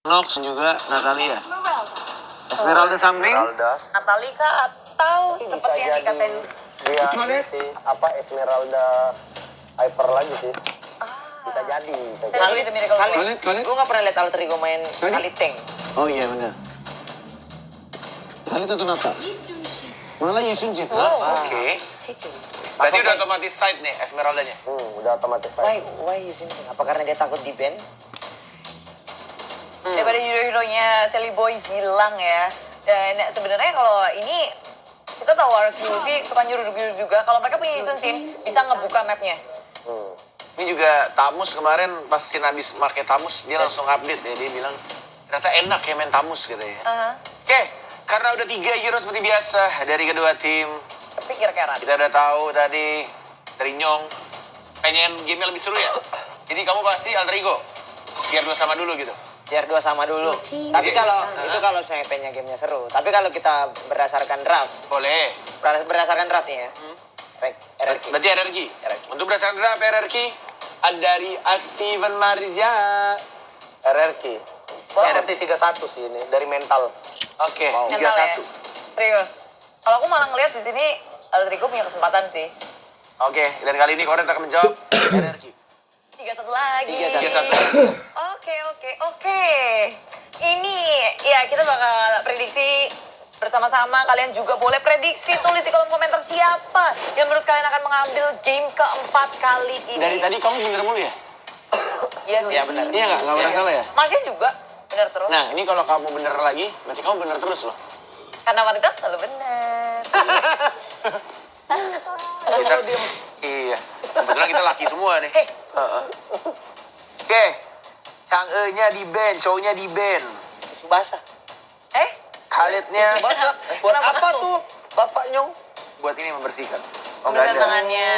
Nox juga Natalia. Esmeralda something? Natalika atau seperti yang dikatain dia sih apa Esmeralda Hyper lagi sih. Bisa jadi. Khalid, Khalid. gue nggak pernah lihat alter ego main Khalid Tank. Oh iya benar. Khalid atau Nata? Malah Yusunjin. Oke. Berarti udah otomatis side nih Esmeraldanya. Udah otomatis. Why Yusun? Apa karena dia takut di ban? Daripada hero-heronya Sally Boy hilang ya. Dan sebenarnya kalau ini kita tahu RQ sih suka nyuruh juga. Kalau mereka punya Yusun Shin bisa ngebuka mapnya. Ini juga Tamus kemarin pas Sin habis market Tamus dia langsung update ya, dia bilang ternyata enak ya main Tamus gitu ya. Oke, karena udah 3 hero seperti biasa dari kedua tim. Kepikir Kerat. Kita udah tahu tadi dari Nyong pengen gamenya lebih seru ya. Jadi kamu pasti alter ego biar dua sama dulu gitu. Biar dua sama dulu. Tapi kalau itu kalau saya pengen gamenya seru. Tapi kalau kita berdasarkan draft, Boleh. berdasarkan draft nih ya. RRQ. Berarti RRQ. Untuk berdasarkan draft RRQ dari Steven Marizia. RRQ. RRQ 31 sih ini dari mental. Oke, Mental ya? 31. Serius. Kalau aku malah ngeliat di sini alter ego punya kesempatan sih. Oke, dan kali ini Koren akan menjawab RRQ. 31 lagi. 31. Oke. Ini ya kita bakal prediksi bersama-sama. Kalian juga boleh prediksi, tulis di kolom komentar siapa yang menurut kalian akan mengambil game keempat kali ini. Dari tadi kamu bener mulu ya? Iya sih. Iya benar. Iya nggak pernah salah ya? Masnya juga benar terus. Nah, ini kalau kamu bener lagi, berarti kamu bener terus loh. Karena wanita selalu benar. Kita, iya, kebetulan kita laki semua nih. Oke, Sang E-nya di band, cowoknya di band. Tisu basah. Khalidnya Buat Kenapa apa tuh? tuh? Bapak Nyong. buat ini membersihkan. Oh nggak Benar ada. tangannya.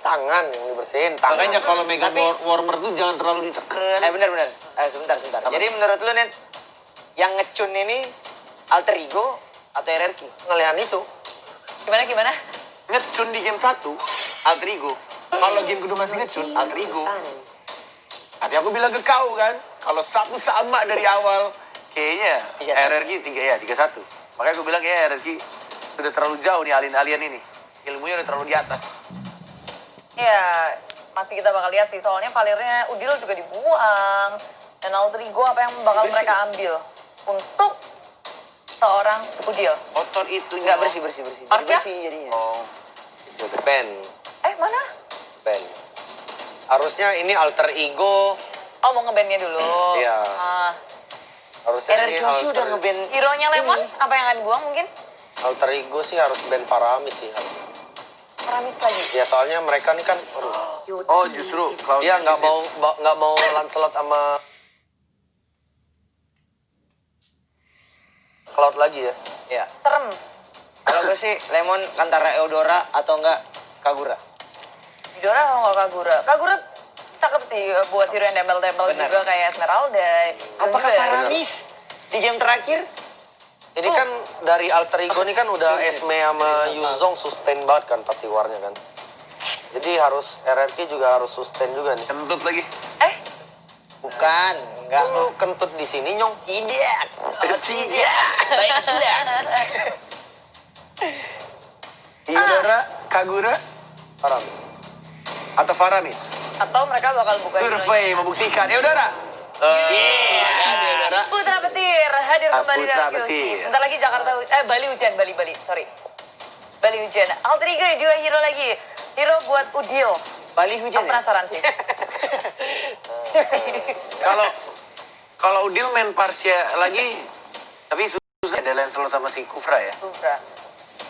Tangan yang dibersihin. Tangan. Makanya kalau megang Tapi- warmer tuh jangan terlalu ditekan. Benar. Sebentar. Jadi menurut lu Net, yang ngecun ini alter ego atau RRQ? Ngelihan isu. Gimana? Ngecun di game 1, alter ego. Kalau game kedua masih ngecun, alter ego. Tadi aku bilang ke kau kan, kalau satu sama dari awal, kayaknya 31. RRQ 31. Makanya aku bilang kayaknya RRQ udah terlalu jauh nih alien-alien ini. Ilmunya udah terlalu di atas. Ya, masih kita bakal lihat sih. Soalnya Valirnya Udil juga dibuang. Dan alter ego apa yang bakal mereka ambil untuk seorang Udil? Kotor itu. Enggak bersih. Arsya? Bersih jadinya. Oh. Itu ban. Mana? Ban. Harusnya ini alter ego. Oh, mau ngebandnya dulu. Iya. Harusnya ini RRQ sih udah ngeband. Hero-nya Lemon, apa yang akan dibuang mungkin? alter ego sih harus ban Paramis sih. Paramis lagi. Ya soalnya mereka nih kan Oh, justru Cloud dia nggak Assassin. mau Lancelot sama Cloud lagi ya. Iya. Serem. Kalau gue sih Lemon antara Eudora atau enggak Kagura. Eudora atau enggak Kagura? Kagura cakep sih buat hero yang dempel-dempel juga kayak Esmeralda. Apakah Juga ya. Paramis di game terakhir? Ini kan dari alter ego nih kan udah Esme sama Yuzong sustain banget kan pasti warnya kan. Jadi harus RRQ juga harus sustain juga nih. Kentut lagi. Bukan, enggak. Lu kentut di sini Nyong. Tidak. Eudora, Kagura, Paramis. atau Faramis? Atau mereka bakal buka Survei membuktikan. Eudora. Eudora. Putra Petir hadir kembali Putra dari Petir. QC. Bentar lagi Jakarta, Bali hujan, Bali, sorry. Bali hujan. Alter ego ya, 2 hero lagi. Hero buat Udil. Bali hujan Aku ya? penasaran sih. Kalau Udil main Parsia lagi, tapi susah ada Lancelot sama si Kufra ya. Kufra.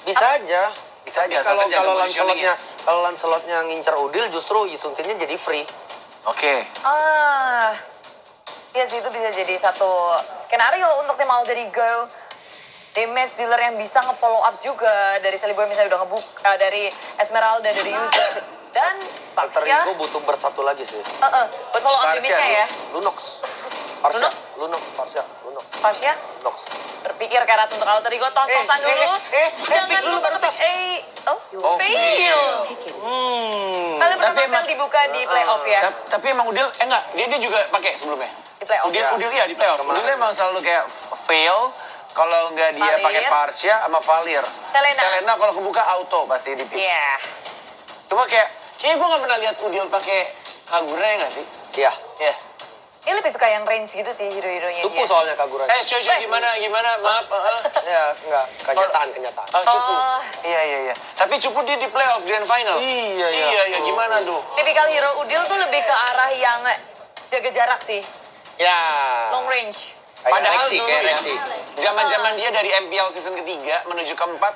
Bisa aja. Bisa aja. Kalau asalkan jaga Lancelotnya positioning ya. ngincer Udil justru Yisun-nya jadi free. Oke. Iya sih, itu bisa jadi satu skenario untuk tim alter ego. Damage dealer yang bisa nge-follow up juga dari Celiboy misalnya udah ngebuka, dari Esmeralda, dari User. Dan Alter Paxia, ego butuh bersatu lagi sih. buat follow up Paxia damage-nya sih. ya. Lunox. Parsha. Lunox, Parsha. Lunox. Paxia, Lunox. berpikir Kerat untuk alter ego, tos-tosan dulu. Jangan pick dulu lupa baru tos. fail. Kalian Tapi benar fail dibuka di playoff ya. Tapi emang Udil, enggak, dia juga pakai sebelumnya. Di playoff. Udil ya di playoff. Udil emang selalu kayak fail. Kalau nggak dia Valir. pakai Parsia sama Valir. Selena kalau kebuka auto pasti di pick. Iya. Cuma kayaknya gue nggak pernah lihat Udil pakai Kagura ya nggak sih? Iya. Iya. Ini lebih suka yang range gitu sih hero-heronya Cupu dia. soalnya Kagura. Shio gimana? Maaf. Ya, enggak. Kenyataan. Oh, Cupu. Oh. Iya. Tapi Cupu dia di playoff grand final. Iya. Gimana tuh? Tipikal hero Udil tuh lebih ke arah yang jaga jarak sih. Ya. Long range. Padahal Rexy, dulu kayak ya, Rexy. zaman-zaman dia dari MPL season ketiga menuju keempat,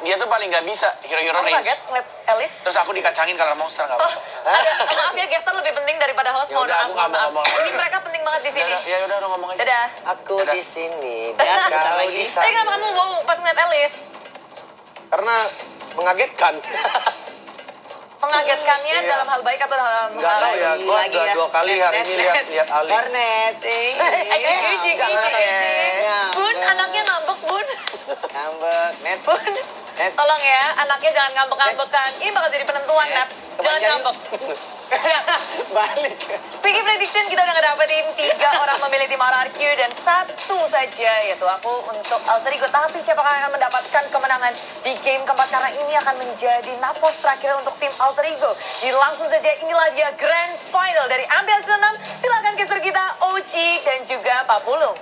dia tuh paling nggak bisa hero-hero Aku range. kaget ngeliat Alice. Terus aku dikacangin karena monster nggak Oh, apa-apa. maaf ya, gestar lebih penting daripada host. Ya Mohon udah, maaf, aku nggak mohon mau maaf. ngomong. Ini mereka penting banget di sini. Ya udah ngomong aja. Dadah. Aku Dadah. di sini. Dan sekarang lagi Tapi kenapa kamu wow pas ngeliat Alice? Karena mengagetkan. Mengagetkannya Iya. dalam hal baik atau dalam Enggak hal tahu ya, gua Lagi udah ya. 2 kali hari ini lihat Ali. Barnet. Ijik. Bun, anaknya ngambek, Bun. Ngambek, net. Bun. Net. Tolong ya, anaknya jangan ngambek-ngambekan. Ini bakal jadi penentuan, Nat. Jangan Kepanjangan. ngambek. Balik. Picky prediction kita udah ngedapetin 3 orang memilih tim RRQ dan 1 saja yaitu aku untuk Alter Ego. Tapi siapakah yang akan mendapatkan kemenangan di game keempat karena ini akan menjadi napos terakhir untuk tim Alter Ego. Jadi langsung saja inilah dia grand final dari Ambience 6. Silakan geser kita Oci dan juga Pak Pulung.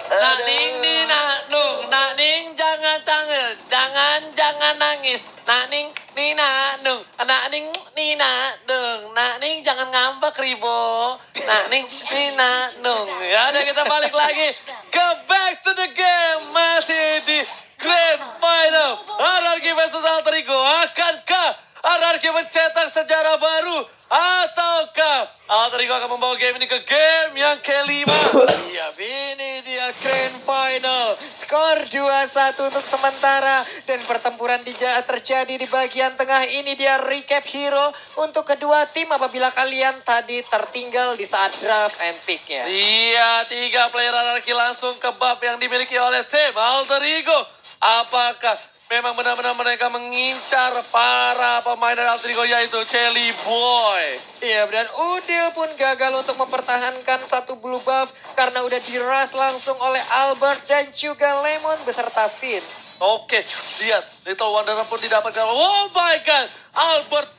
Nak ning ni nak nung, nak ning jangan tangis, jangan nangis. Nak ning ni nak nung, nak ning ni nak nung, nak ning jangan ngambek ribo. Nak ning ni nak nung. Ya udah kita balik lagi ke back to the game masih di grand final. RRQ versus Alter Ego. Akankah RRQ mencetak sejarah baru ataukah Alter Ego akan membawa game ini ke game yang kelima? Iya, ini dia grand final. Skor 2-1 untuk sementara. Dan pertempuran terjadi di bagian tengah. Ini dia recap hero untuk kedua tim apabila kalian tadi tertinggal di saat draft and pick-nya. Iya, 3 player RRQ langsung ke bab yang dimiliki oleh tim Alter Ego. Apakah memang benar-benar mereka mengincar para pemain dari Alter Ego yaitu Celi Boy? Iya, dan Udil pun gagal untuk mempertahankan satu blue buff karena udah diras langsung oleh Albert dan juga Lemon beserta Finn. Oke, lihat. Little Wanderer pun didapatkan. Oh my God. Albert,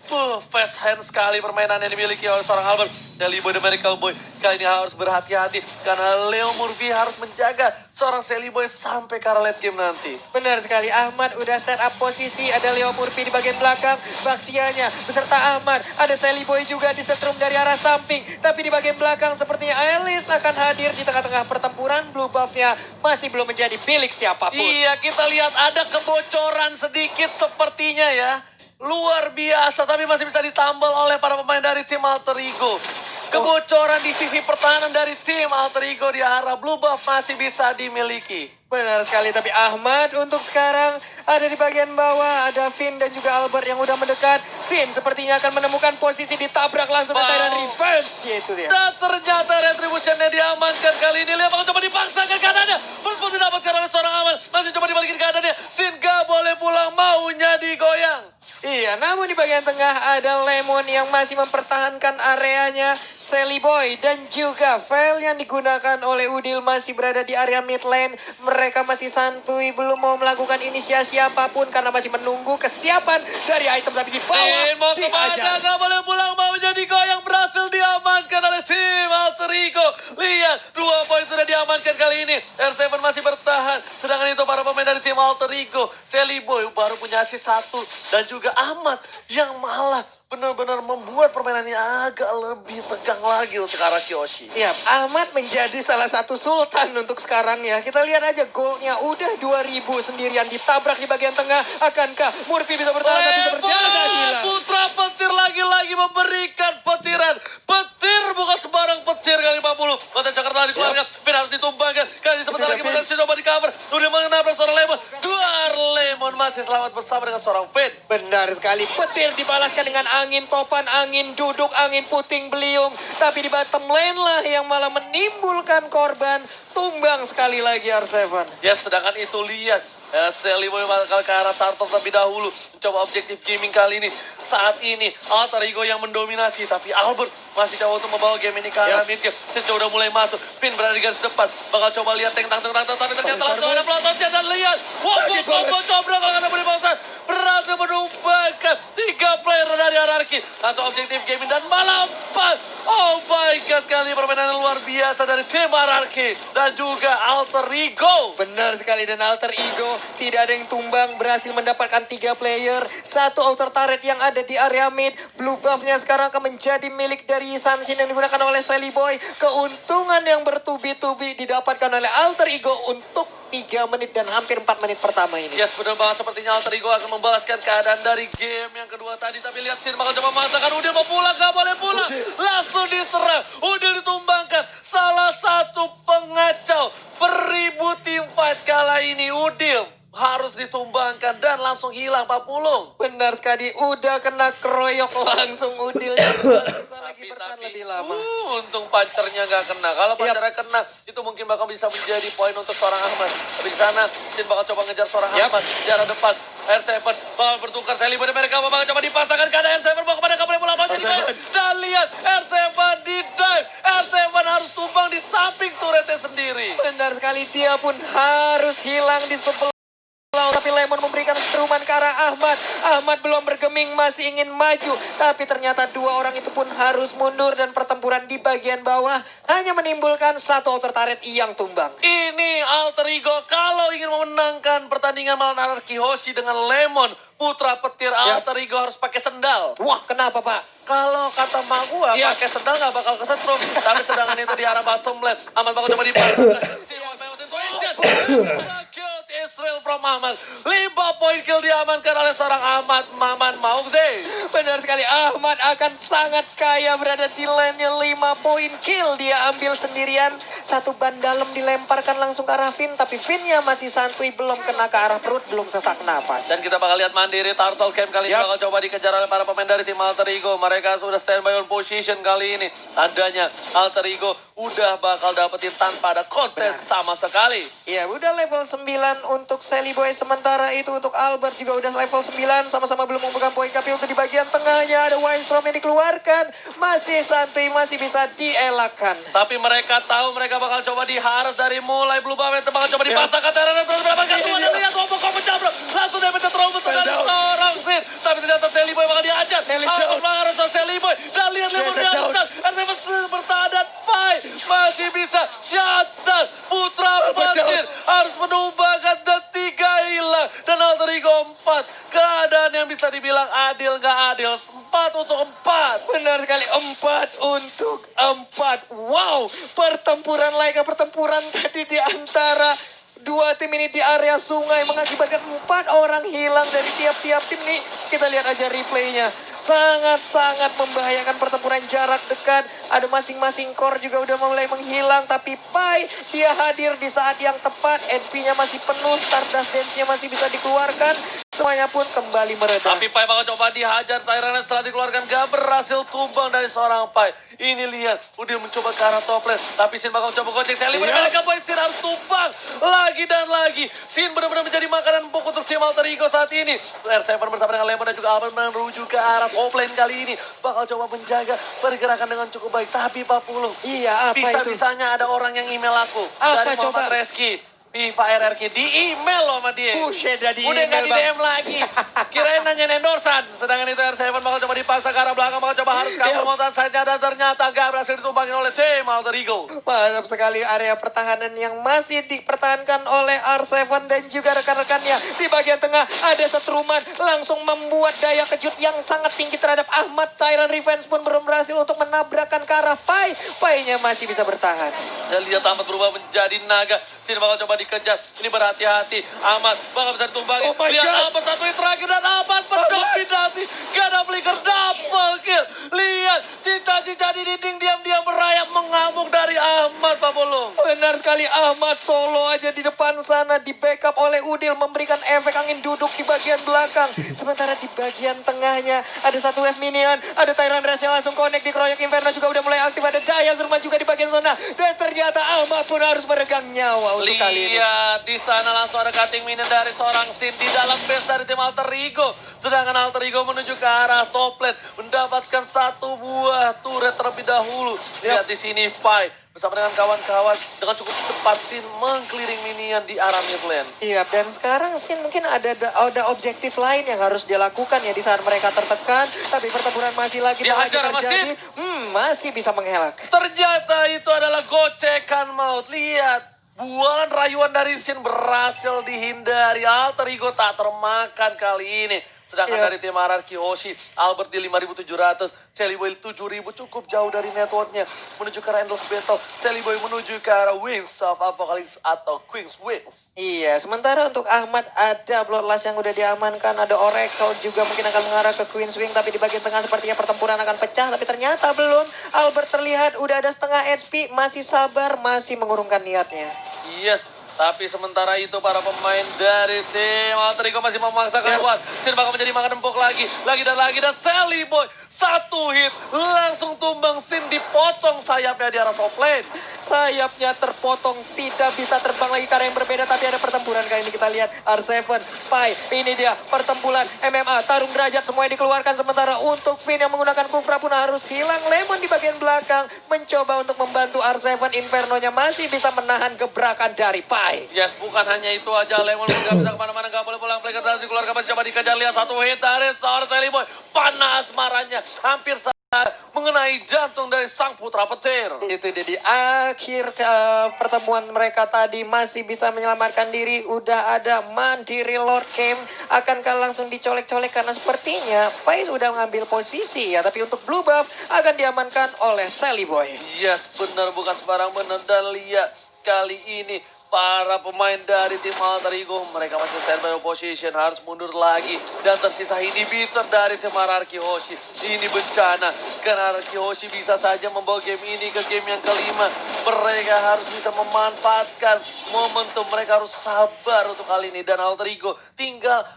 fast hand sekali permainan yang dimiliki oleh seorang Albert. Celi Boy, The Miracle Boy. Kali ini harus berhati-hati. Karena Leo Murphy harus menjaga seorang Celi Boy sampai ke arah late game nanti. Benar sekali, Ahmad udah set up posisi. Ada Leo Murphy di bagian belakang. Baksianya beserta Ahmad. Ada Sally Boy juga disetrum dari arah samping. Tapi di bagian belakang sepertinya Alice akan hadir di tengah-tengah pertempuran. Blue buff-nya masih belum menjadi milik siapapun. Iya, kita lihat ada kebocoran sedikit sepertinya ya. Luar biasa, tapi masih bisa ditambal oleh para pemain dari tim Alter Ego. Kebocoran di sisi pertahanan dari tim Alter Ego di arah blue buff masih bisa dimiliki. Benar sekali, tapi Ahmad untuk sekarang ada di bagian bawah. Ada Finn dan juga Albert yang udah mendekat. Sin sepertinya akan menemukan posisi ditabrak langsung ke Tyrant Revenge. Yaitu dia. Dan ternyata retributionnya diamankan kali ini. Lihat coba dipaksakan kanannya. First blood didapatkan oleh seorang Aman. Masih coba dibalikin kanannya. Sin gak boleh pulang, maunya digoyang. Iya, namun di bagian tengah ada Lemon yang masih mempertahankan areanya. Sally Boy dan juga Vel yang digunakan oleh Udil masih berada di area mid lane. Mereka masih santuy, belum mau melakukan inisiasi apapun karena masih menunggu kesiapan dari item. Tapi di bawah Sin mau kemana? dihajar. Gak boleh pulang, maunya digoyang. Berhasil diamankan oleh tim Alter Ego. Lihat, 2 poin sudah diamankan kali ini. R7 masih bertahan. Sedangkan itu para pemain dari tim Alter Ego. Celi Boy baru punya assist 1. Dan juga Ahmad yang malah benar-benar membuat permainannya agak lebih tegang lagi untuk arah Kyoshi. Iya, Ahmad menjadi salah satu sultan untuk sekarang ya. Kita lihat aja golnya udah 2000 sendirian ditabrak di bagian tengah. Akankah Murphy bisa bertahan dan bisa berjaga hilang? Putra petir lagi-lagi memberikan petiran. Petir bukan sembarang petir kali 40. Konten Jakarta dikeluarkan. Finn harus ditumbangkan. Kali ini sebentar lagi potensi coba di cover. Udah menabrak seorang Lemon. Duar Lemon masih selamat bersama dengan seorang Finn. Benar sekali, petir dibalaskan dengan angin topan, angin duduk, angin puting beliung. Tapi di bottom lane lah yang malah menimbulkan korban. Tumbang sekali lagi R7. Ya sedangkan itu lihat Seliboy bakal ke arah Turtle terlebih dahulu. Mencoba objektif gaming kali ini. Saat ini Alter Ego yang mendominasi. Tapi Albert masih coba untuk membawa game ini ke arah mid game. Sencho udah mulai masuk. Finn berada di garis depan. Bakal coba lihat tank. Tapi ternyata langsung ada pelototnya. Dan lihat. Wow, coba kalau ada beri bangsa. Berhasil menumbangkan 3 player dari hierarki. Langsung objektif gaming dan malah 4. Oh my god, kali permainan yang luar biasa dari tim hierarki. Dan juga Alter Ego. Benar sekali, dan Alter Ego tidak ada yang tumbang, berhasil mendapatkan 3 player. 1 outer turret yang ada di area mid. Blue buff-nya sekarang akan menjadi milik dari Sansin yang digunakan oleh Sally Boy. Keuntungan yang bertubi-tubi didapatkan oleh Alter Ego untuk 3 menit dan hampir 4 menit pertama ini. Yes, benar banget. Sepertinya Alter Ego akan membalaskan keadaan dari game yang kedua tadi. Tapi lihat Sin bakal coba memaksakan. Udil mau pulang, gak boleh pulang. Langsung diserang. Udil ditumbangkan. Salah satu pengacau beribu tim fight kala ini. Udil harus ditumbangkan dan langsung hilang Pak Pulung. Benar sekali, udah kena keroyok langsung Udilnya. Bisa lagi bertahan lebih lama. Untung pancernya nggak kena. Kalau pancernya kena, itu mungkin bakal bisa menjadi poin untuk seorang Ahmad. Tapi di sana, Sin bakal coba ngejar seorang Ahmad. Jarak depan, R7 bakal bertukar. Sally Boy mereka bakal coba dipasangkan ke ada R7. Bawa kepada kapal bola pancer. Dan lihat, R7 di dive. R7 harus tumbang di samping turretnya sendiri. Benar sekali, dia pun harus hilang di sebelah. Tapi Lemon memberikan struman ke arah Ahmad. Ahmad belum bergeming, masih ingin maju. Tapi ternyata 2 orang itu pun harus mundur. Dan pertempuran di bagian bawah hanya menimbulkan 1 outer turret yang tumbang. Ini Alter Ego kalau ingin memenangkan pertandingan melawan Anarki Hoshi dengan Lemon, putra petir Alter Ego harus pakai sendal. Wah, kenapa Pak? Kalau kata mak gua, pakai sendal nggak bakal kesetrum. Tapi sedangkan itu di arah bottom lane. Ahmad bakal coba dipasangkan. Israel from Ahmad. 5 poin kill diamankan oleh seorang Ahmad Maman Maukze. Benar sekali, Ahmad akan sangat kaya berada di lane-nya. 5 poin kill dia ambil sendirian. 1 ban dalam dilemparkan langsung ke arah Finn. Tapi Finn-nya masih santuy, belum kena ke arah perut, belum sesak napas. Dan kita bakal lihat mandiri Turtle Camp kali ini bakal coba dikejar oleh para pemain dari tim Alter Ego. Mereka sudah standby on position kali ini. Tandanya Alter Ego udah bakal dapetin tanpa ada kontes sama sekali. Ya, udah level 9 untuk Sally Boy. Sementara itu untuk Albert juga udah level 9. Sama-sama belum memegang poin. Tapi untuk di bagian tengahnya ada Weinstrom yang dikeluarkan. Masih santuy, masih bisa dielakkan. Tapi mereka tahu mereka bakal coba diharas dari mulai Blue Buff. Bakal coba dipasangkan dan terus mendapatkan tuan. Dan lihat Omong mencabrok. Langsung damage terobos dari seorang Sin. Tapi ternyata Sally Boy bakal dihajar. Harus mengarah Sally Boy. Dan lihat Lemon di atas. RTF bertahan dan Pai masih bisa shutdown. Putra petir harus menumbangkan dan 3 hilang. Dan Alter Ego 4. Keadaan yang bisa dibilang adil nggak adil. 4 untuk 4. Benar sekali, 4 untuk 4. Wow, pertempuran lainnya, pertempuran tadi di antara 2 tim ini di area sungai mengakibatkan 4 orang hilang dari tiap-tiap tim nih. Kita lihat aja replaynya. Sangat-sangat membahayakan pertempuran jarak dekat. Ada masing-masing core juga udah mulai menghilang. Tapi Pai, dia hadir di saat yang tepat. HP-nya masih penuh, Stardust Dance-nya masih bisa dikeluarkan. Semuanya pun kembali mereda. Tapi Pai bakal coba dihajar. Tyrant setelah dikeluarkan gak berhasil tumbang dari seorang Pai. Ini lihat, udah mencoba ke arah top lane. Tapi Sin bakal coba gocek. Sally mereka Boy Sin harus tumbang. Lagi dan lagi. Sin benar-benar menjadi makanan empuk untuk tim Alter Ego saat ini. R7 bersama dengan Lemon dan juga Albert menuju ke arah top lane kali ini. Bakal coba menjaga pergerakan dengan cukup baik. Tapi Pak Pulung, Iya, apa itu? bisa-bisanya ada orang yang email aku. Apa dari Muhammad coba? Reski. Viva RRQ di email loh sama dia. Buset, udah di Udah nggak email, di Bang. DM lagi. Kirain nanya endorsan. Sedangkan itu R7 bakal coba dipasang ke arah belakang. Bakal coba harus kabur montan side-nya. Dan ternyata gak berhasil ditumbangin oleh tim Alter Ego. Mantap sekali area pertahanan yang masih dipertahankan oleh R7 dan juga rekan-rekannya. Di bagian tengah ada setruman langsung membuat daya kejut yang sangat tinggi terhadap Ahmad. Tyrant Revenge pun belum berhasil untuk menabrakkan ke arah Pai. Pai-nya masih bisa bertahan. Dan lihat Ahmad berubah menjadi naga. Sini bakal coba dikejar. Ini berhati-hati. Ahmad bakal bisa ditumbangin. Oh my Lihat God. Ahmad satu yang terakhir dan Ahmad mendominasi. Gak ada flicker double kill. Lihat cica-cica di dinding diam-diam merayap mengamuk dari Ahmad Pak Pulung. Benar sekali, Ahmad solo aja di depan sana, di backup oleh Udil, memberikan efek angin duduk di bagian belakang. Sementara di bagian tengahnya ada 1 wave minion, ada Tyrant Race yang langsung connect di Kroyok Inferno juga udah mulai aktif, ada Daya Zerman juga di bagian sana. Dan ternyata Ahmad pun harus meregang nyawa untuk kali ini. lihat di sana langsung ada cutting minion dari seorang Sin di dalam base dari tim Alter Ego. Sedangkan Alter Ego menuju ke arah top lane mendapatkan satu buah turret terlebih dahulu. Lihat di sini Pai bersama dengan kawan-kawan dengan cukup tepat Sin mengkeliling minion di arah mid lane. Iya, dan sekarang Sin mungkin ada objektif lain yang harus dilakukan ya di saat mereka tertekan. Tapi pertempuran masih lagi Dihajar sama terjadi. Masih bisa mengelak. Ternyata itu adalah gocekan maut. Lihat. Bualan rayuan dari Sin berhasil dihindari. Alter Ego tak termakan kali ini. Sedangkan dari tim Ararki Hoshi, Albert di 5.700, Sally Boy 7.000 cukup jauh dari networknya. Menuju ke arah Endless Battle, Sally Boy menuju ke arah Wings of Apocalypse atau Queen's Wings. Iya, sementara untuk Ahmad ada Bloodlust yang udah diamankan, ada Oracle juga mungkin akan mengarah ke Queen's Wing, tapi di bagian tengah sepertinya pertempuran akan pecah, tapi ternyata belum. Albert terlihat udah ada setengah HP, masih sabar, masih mengurungkan niatnya. Yes, tapi sementara itu para pemain dari tim Alter Ego masih memaksakan kuat. Sin bakal menjadi makan empuk lagi dan Sally Boy satu hit langsung tumbang. Sin dipotong sayapnya di arah top lane. Sayapnya terpotong, tidak bisa terbang lagi karena yang berbeda, tapi ada pertempuran kali ini kita lihat R7, Pai, ini dia pertempuran MMA, tarung derajat semuanya dikeluarkan sementara untuk Finn yang menggunakan Kufra pun harus hilang. Lemon di bagian belakang mencoba untuk membantu R7, Inferno-nya masih bisa menahan gebrakan dari Pai. Yes, bukan hanya itu aja. Lemon pun gak bisa kemana-mana, gak boleh pulang. Flicker harus dikeluarkan, masih coba dikejar. Lihat satu hit dari seorang Sally Boy. Panas marahnya, hampir mengenai jantung dari sang putra petir. Itu dia di akhir pertemuan mereka tadi masih bisa menyelamatkan diri. Udah ada Mandiri Lord Game. Akankah langsung dicolek-colek karena sepertinya Pai sudah mengambil posisi ya. Tapi untuk blue buff akan diamankan oleh Sally Boy. Yes, benar, bukan sembarang benar. Dan lihat kali ini para pemain dari tim Alter Ego, mereka masih standby opposition, harus mundur lagi. Dan tersisa inhibitor dari tim Ararki Hoshi. Ini bencana, karena Ararki Hoshi bisa saja membawa game ini ke game yang kelima. Mereka harus bisa memanfaatkan momentum, mereka harus sabar untuk kali ini. Dan Alter Ego tinggal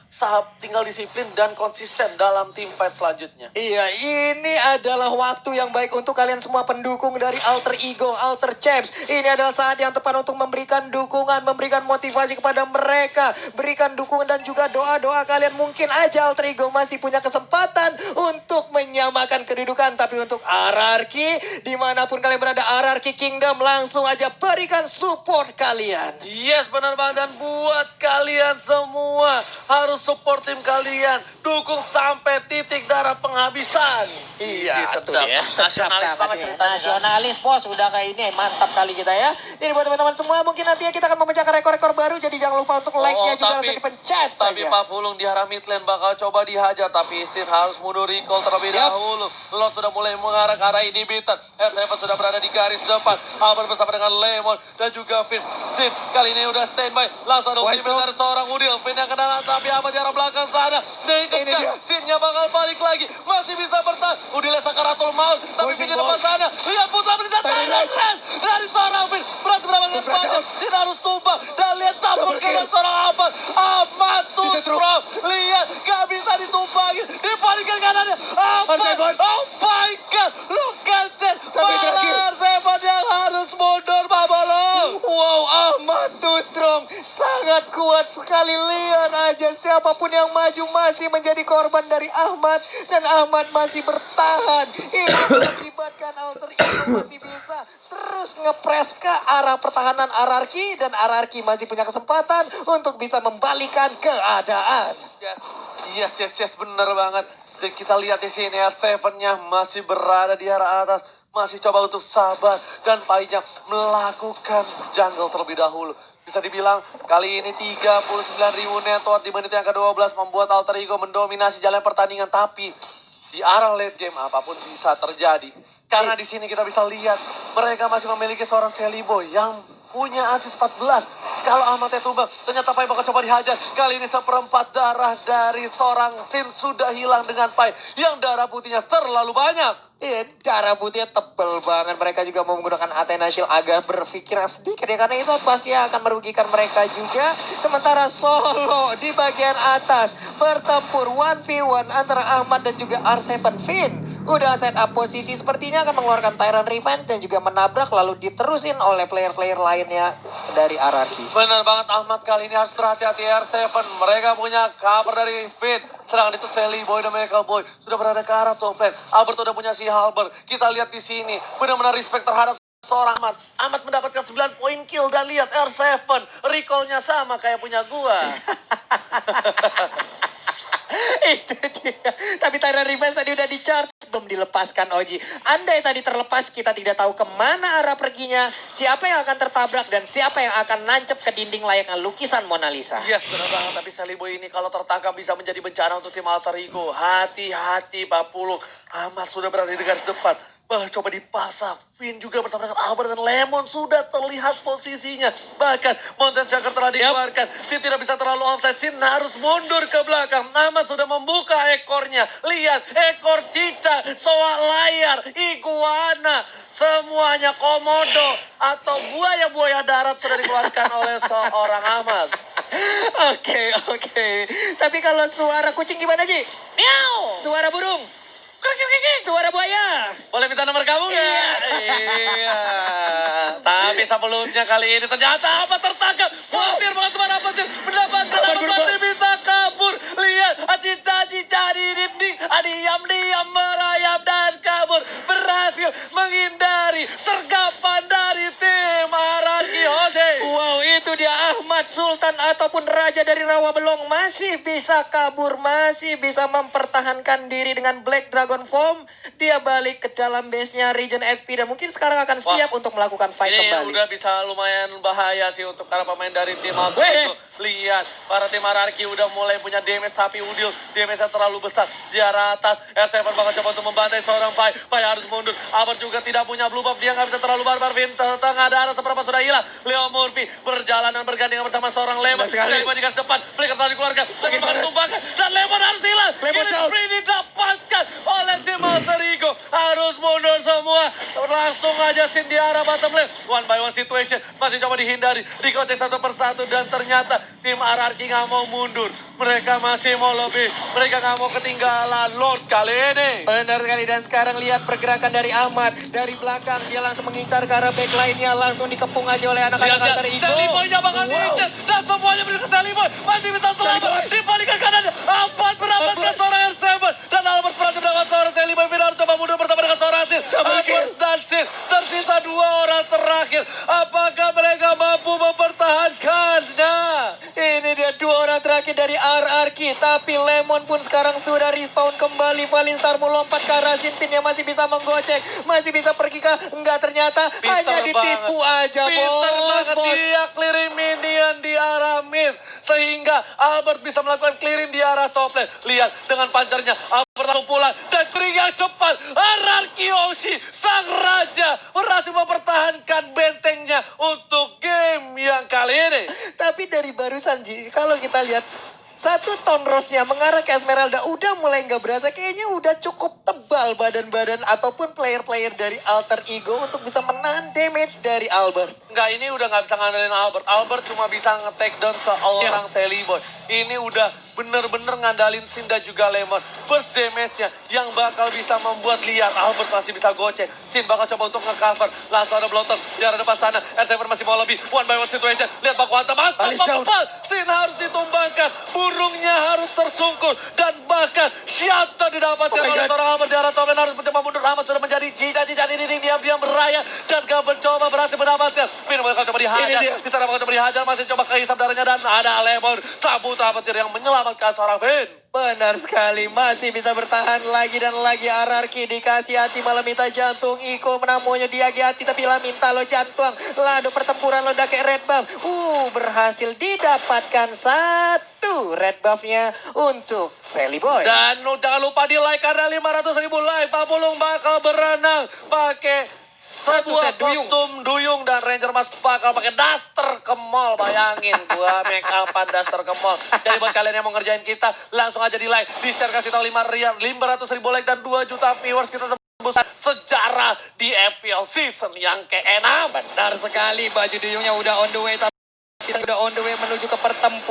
disiplin dan konsisten dalam tim fight selanjutnya. Iya, ini adalah waktu yang baik untuk kalian semua pendukung dari Alter Ego, Alter Champs. Ini adalah saat yang tepat untuk memberikan dukungan, memberikan motivasi kepada mereka. Berikan dukungan dan juga doa-doa kalian. Mungkin aja Alter Ego masih punya kesempatan untuk menyamakan kedudukan. Tapi untuk Ararki, dimanapun kalian berada, Ararki Kingdom, langsung aja berikan support kalian. Yes, benar banget. Dan buat kalian semua, harus support tim kalian. Dukung sampai titik darah penghabisan. Iya, sedap. tuh dia. Nasionalis banget ceritanya. Nasionalis, bos. Udah kayak ini, mantap kali kita ya. Jadi buat teman-teman semua, mungkin nanti kita akan memecahkan rekor-rekor baru. Jadi jangan lupa untuk like-nya juga langsung dipencet Tapi aja. Pak Pulung di arah mid lane bakal coba dihajar. Tapi Sin harus mundur recall terlebih dahulu. Lot sudah mulai mengarah ke arah inhibitor. R7 sudah berada di garis depan. Albert bersama dengan Lemon dan juga Finn. Sin kali ini udah standby. Langsung ada ultimate dari seorang Udil. Finn yang kena tapi Ahmad di arah belakang sana. Dikejar. Sinnya bakal balik lagi. Masih bisa bertahan. Udilnya sakaratul maut. Tapi Finn di depan sana. Lihat putra berjatuh. Dari seorang Finn. Berhasil mendapatkan spasial. Sin harus tumbang. Dan lihat tabur dengan seorang Ahmad. Ahmad Tusro. Lihat. Gak bisa ditumbangi. Dibalikan kanannya. Ahmad. Oh my God. Look at that. Sampai terakhir. Seven yang harus mundur Pak Bolong. Wow, Ahmad Too Strong sangat kuat sekali. Lihat aja siapapun yang maju masih menjadi korban dari Ahmad. Dan Ahmad masih bertahan. Ini mengakibatkan Alter Ego masih bisa terus ngepres ke arah pertahanan Ararki. Dan Ararki masih punya kesempatan untuk bisa membalikan keadaan. Yes, bener banget. Dan kita lihat di sini R7-nya masih berada di arah atas. Masih coba untuk sabar dan Painya melakukan jungle terlebih dahulu. Bisa dibilang kali ini 39.000 network di menit yang ke-12 membuat Alter Ego mendominasi jalan pertandingan. Tapi di arah late game apapun bisa terjadi. Karena di sini kita bisa lihat mereka masih memiliki seorang Sally Boy yang punya asis 14. Kalau Ahmad tumbang, ternyata Pai bakal coba dihajar. Kali ini seperempat darah dari seorang Sin sudah hilang dengan Pai yang darah putihnya terlalu banyak. Iya, darah putihnya tebel banget. Mereka juga mau menggunakan Athena Shield, agak berpikir sedikit ya. Karena itu pasti akan merugikan mereka juga. Sementara Solo di bagian atas bertempur 1v1 antara Ahmad dan juga R7 Finn. Udah set up posisi, sepertinya akan mengeluarkan Tyrant Revenge dan juga menabrak lalu diterusin oleh player-player lainnya dari RRQ. Bener banget Ahmad, kali ini harus berhati-hati R7. Mereka punya kabar dari Finn. Sedangkan itu Sally Boy dan Michael Boy sudah berada ke arah top lane. Albert udah punya si Halber. Kita lihat di sini benar-benar respect terhadap seorang Ahmad. Ahmad mendapatkan 9 poin kill dan lihat R7 recall-nya sama kayak punya gua. Itu dia. Tapi Tyrant Revenge tadi udah di-charge, belum dilepaskan Oji. Andai tadi terlepas, kita tidak tahu kemana arah perginya, siapa yang akan tertabrak, dan siapa yang akan nancep ke dinding layaknya lukisan Mona Lisa. Yes, benar banget. Tapi Sally Boy ini kalau tertangkap bisa menjadi bencana untuk tim Alter Ego. Hati-hati, Bapulung. Ahmad sudah berada di garis depan. Coba dipasang. Finn juga bersama dengan Albert dan Lemon sudah terlihat posisinya. Bahkan Mountain Shaker telah dikeluarkan. Sin tidak bisa terlalu offside. Sin harus mundur ke belakang. Ahmad sudah membuka ekornya. Lihat, ekor cicak, soak layar, iguana. Semuanya komodo atau buaya-buaya darat sudah dikeluarkan oleh seorang Ahmad. Oke. Tapi kalau suara kucing gimana, Ji? Miau! Suara burung? Kiki. Suara buaya? Boleh minta nomor kamu nggak? Iya. Tapi sebelumnya kali ini ternyata apa tertangkap. Petir banget sama petir. Mendapatkan apa petir bisa kabur. Lihat. Cita-cita di dinding. Diam-diam merayap dan kabur. Berhasil menghindari sergapan dari tim Araki Hose. Wow, itu dia Ahmad Sultan ataupun Raja dari Rawabelong masih bisa kabur, masih bisa mempertahankan diri dengan Black Dragon Form. Dia balik ke dalam base-nya Regen SP dan mungkin sekarang akan siap untuk melakukan fight ini kembali. Ini udah bisa lumayan bahaya sih untuk para pemain dari tim Alter Ego. Lihat, para tim Araki udah mulai punya damage tapi Udil damage-nya terlalu besar. Di arah atas, R7 bakal coba untuk membantai seorang Pai. Pai harus mundur. Albert juga tidak punya blue buff, dia nggak bisa terlalu barbar. Finn tengah darah seberapa sudah hilang. Leo Murphy berjalanan bergandengan bersama seorang Lemon. Dari bandingan depan, Flicker telah dikeluarkan. Bakal tumbangkan dan Lemon harus hilang. Ini sprint didapatkan oleh tim Alter Ego. Harus mundur semua. Langsung aja Sin di arah bottom lane. One by one situation. Masih coba dihindari. Dikocek satu persatu. Dan ternyata tim RRQ nggak mau mundur. Mereka masih mau lebih. Mereka nggak mau ketinggalan Lord kali ini. Benar sekali, dan sekarang lihat pergerakan dari Ahmad. Dari belakang dia langsung mengincar ke arah backline-nya. Langsung dikepung aja oleh anak-anak Alter Ego. Sally Boy-nya bakal diincar. Dan semuanya beri ke Sally Boy. Masih bisa selamat. Dibalik ke kanan. Albert mendapatkan seorang R7. Dan Albert berhasil mendapatkan seorang Sally Boy. Finn harus coba mundur bersama dengan seorang Sin. Albert dan Sin. Tersisa 2 orang terakhir. Apakah mereka mampu mempertahankannya? Ini dia 2 orang terakhir dari RRQ. Tapi Lemon pun sekarang sudah respawn kembali. Valinstar melompat ke arah Sin. Sin yang masih bisa menggocek. Masih bisa pergi ke... Enggak, ternyata hanya ditipu aja, bos. Dia clearing minion di arah mid. Sehingga Albert bisa melakukan clearing di arah top lane. Lihat dengan pancarnya. Albert langsung pulang. Dan clearing yang cepat. RRQ Oshi, sang raja, berhasil mempertahankan bentengnya untuk game yang kali ini. Tapi dari barusan, Ji, kalau kita lihat satu tone rose-nya mengarah ke Esmeralda udah mulai nggak berasa. Kayaknya udah cukup tebal badan-badan ataupun player-player dari Alter Ego untuk bisa menahan damage dari Albert. Enggak, ini udah nggak bisa ngandelin Albert. Albert cuma bisa nge-take down seorang Sally Boy. Ini udah bener-bener ngandalin Sin dan juga Lemon. Burst damage-nya yang bakal bisa membuat lihat Albert masih bisa gocek. Sin bakal coba untuk nge-cover. Langsung ada blotter di arah depan sana. R7 masih mau lebih. One by one situation. Lihat baku hantam. Sin harus ditumbangkan. Burungnya harus tersungkur. Dan bahkan Shatter didapatkan oleh seorang Albert di arah top lane. Harus mencoba mundur. Ahmad sudah menjadi cita-cita ini. Diam-diam beraya. Dan gak mencoba berhasil mendapatkan. Finn bakal coba dihajar. Di sana bakal coba dihajar. Masih coba kehisap darahnya. Dan ada Lemon. Sabutan petir yang menyelamatkan seorang Finn. Benar sekali, masih bisa bertahan lagi dan lagi. RRQ dikasih hati malah minta jantung. Iko menamunya dia hati tapi lah minta lo jantung. Lalu pertempuran lo udah kayak red buff. Berhasil didapatkan 1 red buffnya untuk Sally Boy. Dan jangan lupa di like karena 500.000 like. Pak Pulung bakal berenang pakai sebuah kostum duyung dan Ranger Mas bakal pakai daster ke mall. Bayangin gua make upan daster ke mall. Jadi buat kalian yang mau ngerjain kita langsung aja di like, di share, kasih tahu 500.000 like dan 2 juta viewers. Kita tembus sejarah di FPL season yang ke-6. Benar sekali, baju duyungnya udah on the way. Tapi kita udah on the way menuju ke pertempuran.